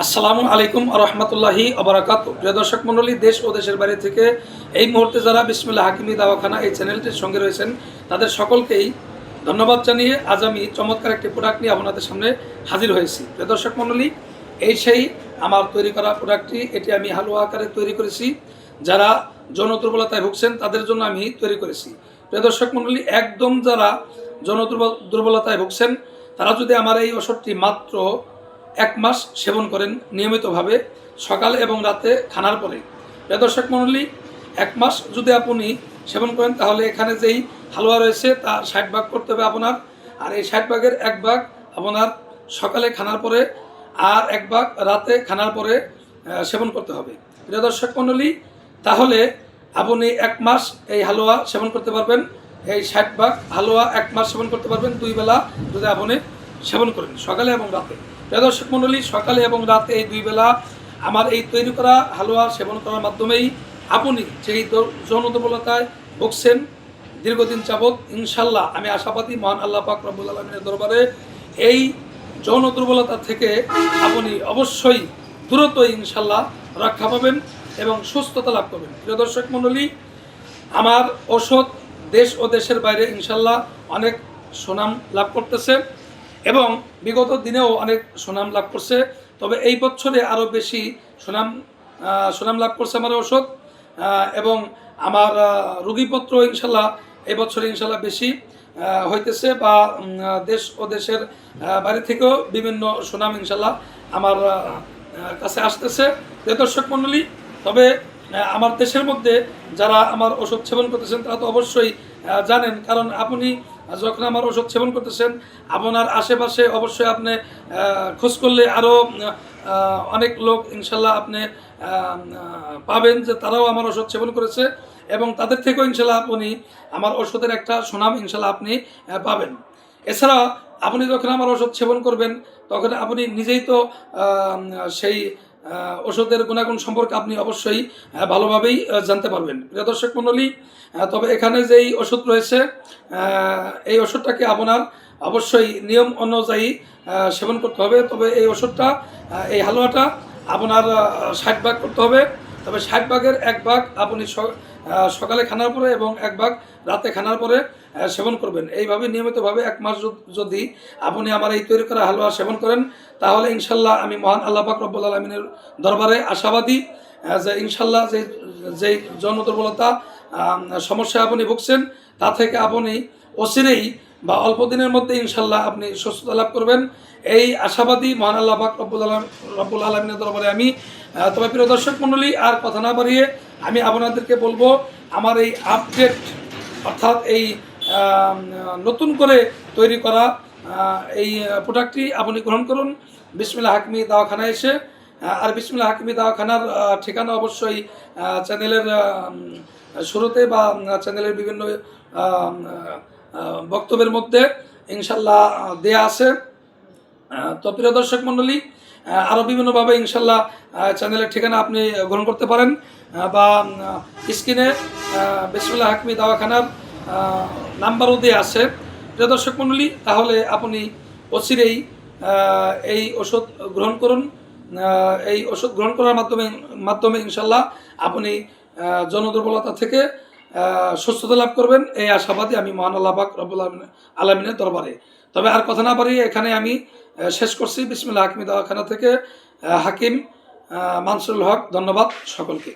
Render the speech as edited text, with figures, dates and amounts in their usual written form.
আসসালামু আলাইকুম রহমতুল্লাহি আবরাকাত। প্রিয় দর্শক মণ্ডলী, দেশ ও দেশের বাইরে থেকে এই মুহূর্তে যারা বিসমিল্লাহ হাকিমি দাওয়াখানা এই চ্যানেলটির সঙ্গে রয়েছেন তাদের সকলকেই ধন্যবাদ জানিয়ে আজ আমি চমৎকার একটি প্রোডাক্ট নিয়ে আপনাদের সামনে হাজির হয়েছি। প্রিয় দর্শক মণ্ডলী, এই সেই আমার তৈরি করা প্রোডাক্টটি। এটি আমি হালুয়া আকারে তৈরি করেছি। যারা যৌন দুর্বলতায় ভুগছেন তাদের জন্য আমি তৈরি করেছি। প্রিয় দর্শক মণ্ডলী, একদম যারা যৌন দুর্বলতায় ভুগছেন তারা যদি আমার এই ওষুধটি মাত্র 1 মাস সেবন করেন নিয়মিতভাবে সকাল এবং রাতে খানার পরে, প্রিয় দর্শক মণ্ডলী, 1 মাস যদি আপনি সেবন করেন তাহলে এখানে যেই হালুয়া রয়েছে তা 60 ভাগ করতে হবে আপনার। আর এই 60 ভাগের 1 ভাগ আপনার সকালে খানার পরে আর 1 ভাগ রাতে খানার পরে সেবন করতে হবে। প্রিয় দর্শক মণ্ডলী, তাহলে আপনি 1 মাস এই হালুয়া সেবন করতে পারবেন। এই 60 ভাগ হালুয়া 1 মাস সেবন করতে পারবেন 2 বেলা যদি আপনি সেবন করেন সকালে এবং রাতে। প্রিয় দর্শক মণ্ডলী, সকালে এবং রাতে এই 2 বেলা আমার এই তৈরি করা হালুয়া সেবন করার মাধ্যমেই আপনি যেই যৌন দুর্বলতায় ভুগছেন দীর্ঘদিন যাবৎ, ইনশাল্লাহ আমি আশাবাদী মহান আল্লাহ পাক রব্বুল আলামিনের দরবারে এই যৌন দুর্বলতা থেকে আপনি অবশ্যই দ্রুতই ইনশাল্লাহ রক্ষা পাবেন এবং সুস্থতা লাভ করবেন। প্রিয় দর্শক মণ্ডলী, আমার ঔষধ দেশ ও দেশের বাইরে ইনশাল্লাহ অনেক সুনাম লাভ করতেছে এবং বিগত দিনেও অনেক সুনাম লাভ করছে। তবে এই বছরে আরও বেশি সুনাম লাভ করছে আমার ওষুধ এবং আমার রোগীপত্র ইনশাল্লাহ এই বছরে ইনশাল্লাহ বেশি হইতেছে বা দেশ ও দেশের বাইরে থেকেও বিভিন্ন সুনাম ইনশাল্লাহ আমার কাছে আসতেছে। প্রিয় দর্শক মণ্ডলী, তবে আমার দেশের মধ্যে যারা আমার ওষুধ সেবন করতেছেন তারা তো অবশ্যই জানেন, কারণ আপনি যখন আমার ওষুধ সেবন করতেছেন আপনার আশেপাশে অবশ্যই আপনি খোঁজ করলে আরও অনেক লোক ইনশাল্লাহ আপনি পাবেন যে তারাও আমার ওষুধ সেবন করেছে এবং তাদের থেকেও ইনশাল্লাহ আপনি আমার ওষুধের একটা সুনাম ইনশাল্লাহ আপনি পাবেন। এছাড়া আপনি যখন আমার ওষুধ সেবন করবেন তখন আপনি নিজেই তো সেই ওষুধের গুণাগুণ সম্পর্কে আপনি অবশ্যই ভালোভাবেই জানতে পারবেন। প্রিয় দর্শক মণ্ডলী, তবে এখানে যেই ওষুধ রয়েছে এই ওষুধটাকে আপনার অবশ্যই নিয়ম অনুযায়ী সেবন করতে হবে। তবে এই ওষুধটা এই হালুয়াটা আপনার 60 ভাগ করতে হবে। তবে 60 ভাগের 1 ভাগ আপনি সকালে খানার পরে এবং 1 ভাগ রাতে খানার পরে সেবন করবেন। এইভাবে নিয়মিতভাবে 1 মাস যদি আপনি আমার এই তৈরি করা হালুয়া সেবন করেন তাহলে ইনশাল্লাহ আমি মহান আল্লাহ পাক রব্বুল আলামিনের দরবারে আশাবাদী যে ইনশাল্লাহ যেই যৌন দুর্বলতা সমস্যায় আপনি ভুগছেন তা থেকে আপনি অচিরেই বা অল্প দিনের মধ্যে ইনশাল্লাহ আপনি সুস্থতা লাভ করবেন। এই আশাবাদী মহান আল্লাহ পাক রব্বুল আলামিনের দরবারে আমি। তবে প্রিয় দর্শক মণ্ডলী, আর কথা না বাড়িয়ে আমি আপনাদেরকে বলবো আমার এই আপডেট অর্থাৎ এই নতুন করে তৈরি করা এই প্রোডাক্টটি আপনি গ্রহণ করুন বিসমিল্লাহ হাকিমি দাওয়াখানায় এসে। আর বিসমিল্লাহ হাকিমি দাওয়াখানার ঠিকানা অবশ্যই চ্যানেলের শুরুতে বা চ্যানেলের বিভিন্ন বক্তব্যের মধ্যে ইনশাল্লাহ দেয়া আছে। তো প্রিয় দর্শক মণ্ডলী, আরও বিভিন্নভাবে ইনশাল্লাহ চ্যানেলের ঠিকানা আপনি গ্রহণ করতে পারেন বা স্ক্রিনে বিসমিল্লাহ হাকিমি দাওয়াখানার নাম্বারও দেওয়া আছে। প্রিয় দর্শক মণ্ডলী, তাহলে আপনি অচিরেই এই ওষুধ গ্রহণ করুন। এই ওষুধ গ্রহণ করার মাধ্যমে ইনশাল্লাহ আপনি যৌন দুর্বলতা থেকে সুস্থতা লাভ করবেন। এই আশাবাদী আমি মহান আল্লাহ পাক রব্বুল আলামিনের দরবারে। তবে আর কথা না বাড়িয়ে এখানে আমি শেষ করছি। বিসমিল্লাহ হাকিমি দাওয়াখানা থেকে হাকিম মানসুরুল হক। ধন্যবাদ সকলকে।